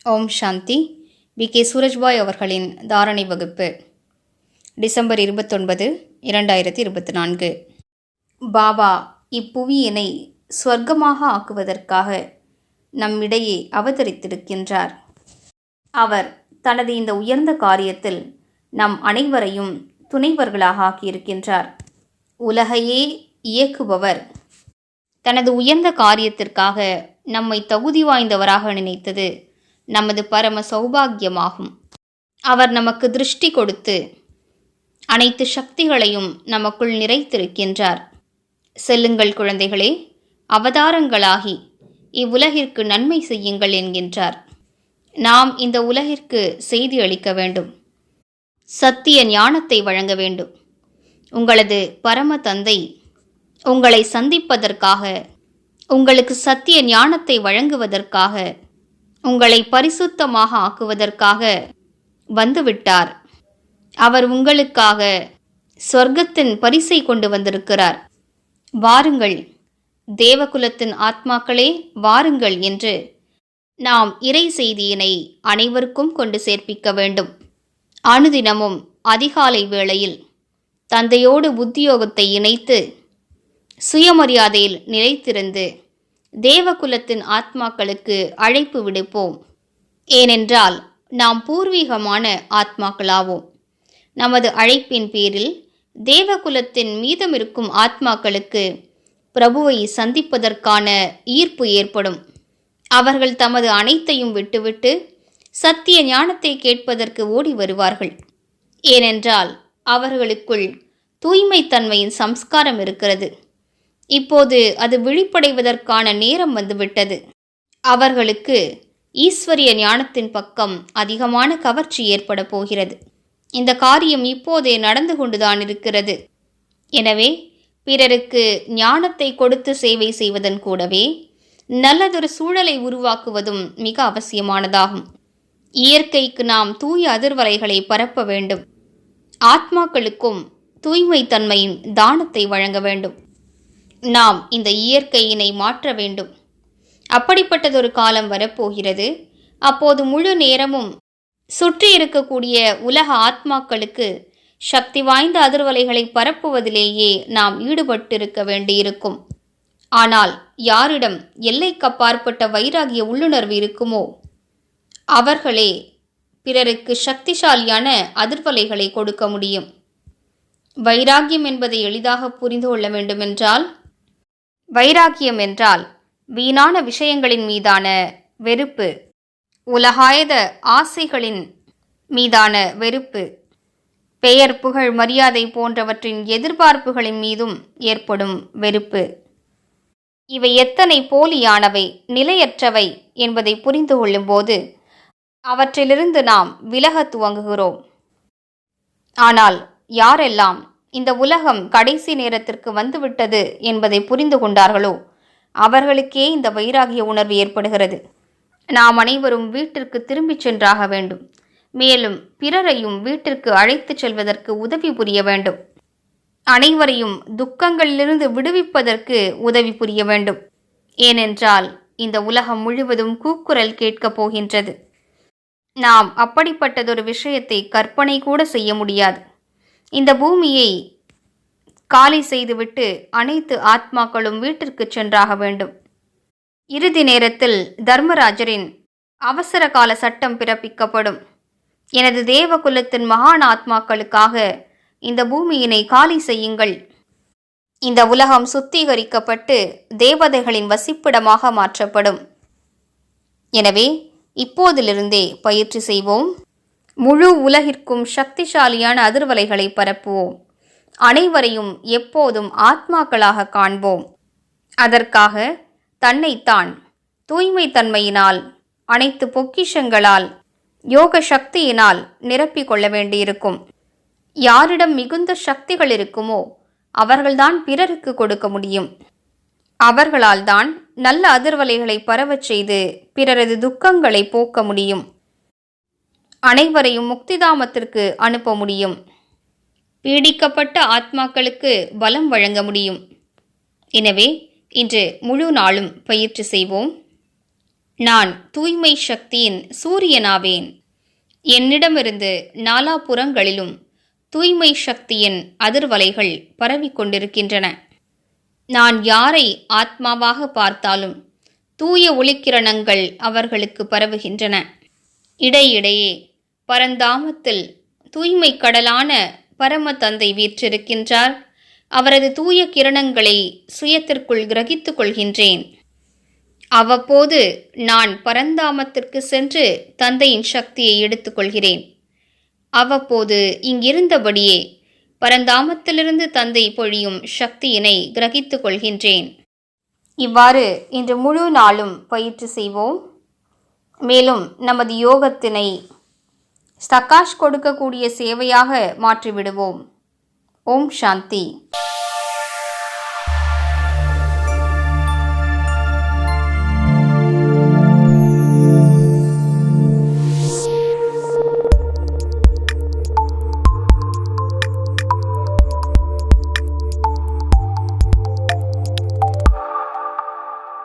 ஓம் சாந்தி. K Surajbhai அவர்களின் தாரணை வகுப்பு டிசம்பர் 29, 2024. பாபா இப்புவியினை ஸ்வர்க்கமாக ஆக்குவதற்காக நம்மிடையே அவதரித்திருக்கின்றார். அவர் தனது இந்த உயர்ந்த காரியத்தில் நம் அனைவரையும் துணைவர்களாக ஆக்கியிருக்கின்றார். உலகையே இயக்குபவர் தனது உயர்ந்த காரியத்திற்காக நம்மை தகுதி வாய்ந்தவராக நினைத்தது நமது பரம சௌபாகியமாகும். அவர் நமக்கு திருஷ்டி கொடுத்து அனைத்து சக்திகளையும் நமக்குள் நிறைத்திருக்கின்றார். செல்லுங்கள் குழந்தைகளே, அவதாரங்களாகி இவ்வுலகிற்கு நன்மை செய்யுங்கள் என்கின்றார். நாம் இந்த உலகிற்கு செய்தி அளிக்க வேண்டும், சத்திய ஞானத்தை வழங்க வேண்டும். உங்களது பரம தந்தை உங்களை சந்திப்பதற்காக, உங்களுக்கு சத்திய ஞானத்தை வழங்குவதற்காக, உங்களை பரிசுத்தமாக ஆக்குவதற்காக வந்துவிட்டார். அவர் உங்களுக்காக சொர்க்கத்தின் பரிசை கொண்டு வந்திருக்கிறார். வாருங்கள் தேவகுலத்தின் ஆத்மாக்களே, வாருங்கள் என்று நாம் இறை செய்தியினை அனைவருக்கும் கொண்டு சேர்ப்பிக்க வேண்டும். அனுதினமும் அதிகாலை வேளையில் தந்தையோடு உத்தியோகத்தை இணைத்து சுயமரியாதையில் நிலைத்திருந்து தேவகுலத்தின் ஆத்மாக்களுக்கு அழைப்பு விடுப்போம். ஏனென்றால் நாம் பூர்வீகமான ஆத்மாக்களாவோம். நமது அழைப்பின் பேரில் தேவகுலத்தின் மீதமிருக்கும் ஆத்மாக்களுக்கு பிரபுவை சந்திப்பதற்கான ஈர்ப்பு ஏற்படும். அவர்கள் தமது அனைத்தையும் விட்டுவிட்டு சத்திய ஞானத்தை கேட்பதற்கு ஓடி வருவார்கள். ஏனென்றால் அவர்களுக்குள் தூய்மைத்தன்மையின் சம்ஸ்காரம் இருக்கிறது. இப்போது அது விழிப்படைவதற்கான நேரம் வந்துவிட்டது. அவர்களுக்கு ஈஸ்வரிய ஞானத்தின் பக்கம் அதிகமான கவர்ச்சி ஏற்பட போகிறது. இந்த காரியம் இப்போதே நடந்து கொண்டுதான் இருக்கிறது. எனவே பிறருக்கு ஞானத்தை கொடுத்து சேவை செய்வதன் கூடவே நல்லதொரு சூழலை உருவாக்குவதும் மிக அவசியமானதாகும். இயற்கைக்கு நாம் தூய அதிர்வலைகளை பரப்ப வேண்டும். ஆத்மாக்களுக்கும் தூய்மை தன்மையின் தானத்தை வழங்க வேண்டும். நாம் இந்த இயற்கையினை மாற்ற வேண்டும். அப்படிப்பட்டதொரு காலம் வரப்போகிறது. அப்போது முழு நேரமும் சுற்றி இருக்கக்கூடிய உலக ஆத்மாக்களுக்கு சக்தி வாய்ந்த அதிர்வலைகளை பரப்புவதிலேயே நாம் ஈடுபட்டிருக்க வேண்டியிருக்கும். ஆனால் யாரிடம் எல்லைக்கு அப்பாற்பட்ட வைராகிய உள்ளுணர்வு இருக்குமோ அவர்களே பிறருக்கு சக்திசாலியான அதிர்வலைகளை கொடுக்க முடியும். வைராகியம் என்பதை எளிதாக புரிந்து கொள்ள வேண்டுமென்றால், வைராகியம் என்றால் வீணான விஷயங்களின் மீதான வெறுப்பு, உலகாயத ஆசைகளின் மீதான வெறுப்பு, பெயர் புகழ் மரியாதை போன்றவற்றின் எதிர்பார்ப்புகளின் மீதும் ஏற்படும் வெறுப்பு. இவை எத்தனை போலியானவை, நிலையற்றவை என்பதை புரிந்து கொள்ளும்போது அவற்றிலிருந்து நாம் விலக துவங்குகிறோம். ஆனால் யாரெல்லாம் இந்த உலகம் கடைசி நேரத்திற்கு வந்துவிட்டது என்பதை புரிந்து கொண்டார்களோ அவர்களுக்கே இந்த வைராகிய உணர்வு ஏற்படுகிறது. நாம் அனைவரும் வீட்டிற்கு திரும்பிச் சென்றாக வேண்டும். மேலும் பிறரையும் வீட்டிற்கு அழைத்துச் செல்வதற்கு உதவி புரிய வேண்டும். அனைவரையும் துக்கங்களிலிருந்து விடுவிப்பதற்கு உதவி புரிய வேண்டும். ஏனென்றால் இந்த உலகம் முழுவதும் கூக்குரல் கேட்கப் போகின்றது. நாம் அப்படிப்பட்டதொரு விஷயத்தை கற்பனை கூட செய்ய முடியாது. இந்த பூமியை காலி செய்துவிட்டு அனைத்து ஆத்மாக்களும் வீட்டிற்கு சென்றாக வேண்டும். இறுதி நேரத்தில் தர்மராஜரின் அவசர கால சட்டம் பிறப்பிக்கப்படும். எனது தேவகுலத்தின் மகான் ஆத்மாக்களுக்காக இந்த பூமியினை காலி செய்யுங்கள். இந்த உலகம் சுத்திகரிக்கப்பட்டு தேவதைகளின் வசிப்பிடமாக மாற்றப்படும். எனவே இப்போதிலிருந்தே பயிற்சி செய்வோம். முழு உலகிற்கும் சக்திசாலியான அதிர்வலைகளை பரப்புவோம். அனைவரையும் எப்போதும் ஆத்மாக்களாக காண்போம். அதற்காக தன்னைத்தான் தூய்மை தன்மையினால், அனைத்து பொக்கிஷங்களால், யோக சக்தியினால் நிரப்பிக் கொள்ள வேண்டியிருக்கும். யாரிடம் மிகுந்த சக்திகள் இருக்குமோ அவர்கள்தான் பிறருக்கு கொடுக்க முடியும். அவர்களால் தான் நல்ல அதிர்வலைகளை பரவச் செய்து பிறரது துக்கங்களை போக்க முடியும். அனைவரையும் முக்திதாமத்திற்கு அனுப்ப முடியும். பீடிக்கப்பட்ட ஆத்மாக்களுக்கு பலம் வழங்க முடியும். எனவே இன்று முழு நாளும் பயிற்சி செய்வோம். நான் தூய்மை சக்தியின் சூரியனாவேன். என்னிடமிருந்து நாலாபுறங்களிலும் தூய்மை சக்தியின் அதிர்வலைகள் பரவிக்கொண்டிருக்கின்றன. நான் யாரை ஆத்மாவாக பார்த்தாலும் தூய ஒளிக்கிரணங்கள் அவர்களுக்கு பரவுகின்றன. இடையிடையே பரந்தாமத்தில் தூய்மை கடலான பரம தந்தை வீற்றிருக்கின்றார். அவரது தூய கிரணங்களை சுயத்திற்குள் கிரகித்துக் கொள்கின்றேன். அவ்வப்போது நான் பரந்தாமத்திற்கு சென்று தந்தையின் சக்தியை எடுத்துக்கொள்கிறேன். அவ்வப்போது இங்கிருந்தபடியே பரந்தாமத்திலிருந்து தந்தை பொழியும் சக்தியினை கிரகித்துக் கொள்கின்றேன். இவ்வாறு இன்று முழு நாளும் பயிற்சி செய்வோம். மேலும் நமது யோகத்தினை சகாஷ் கொடுக்கக்கூடிய சேவையாக மாற்றிவிடுவோம். ஓம் சாந்தி.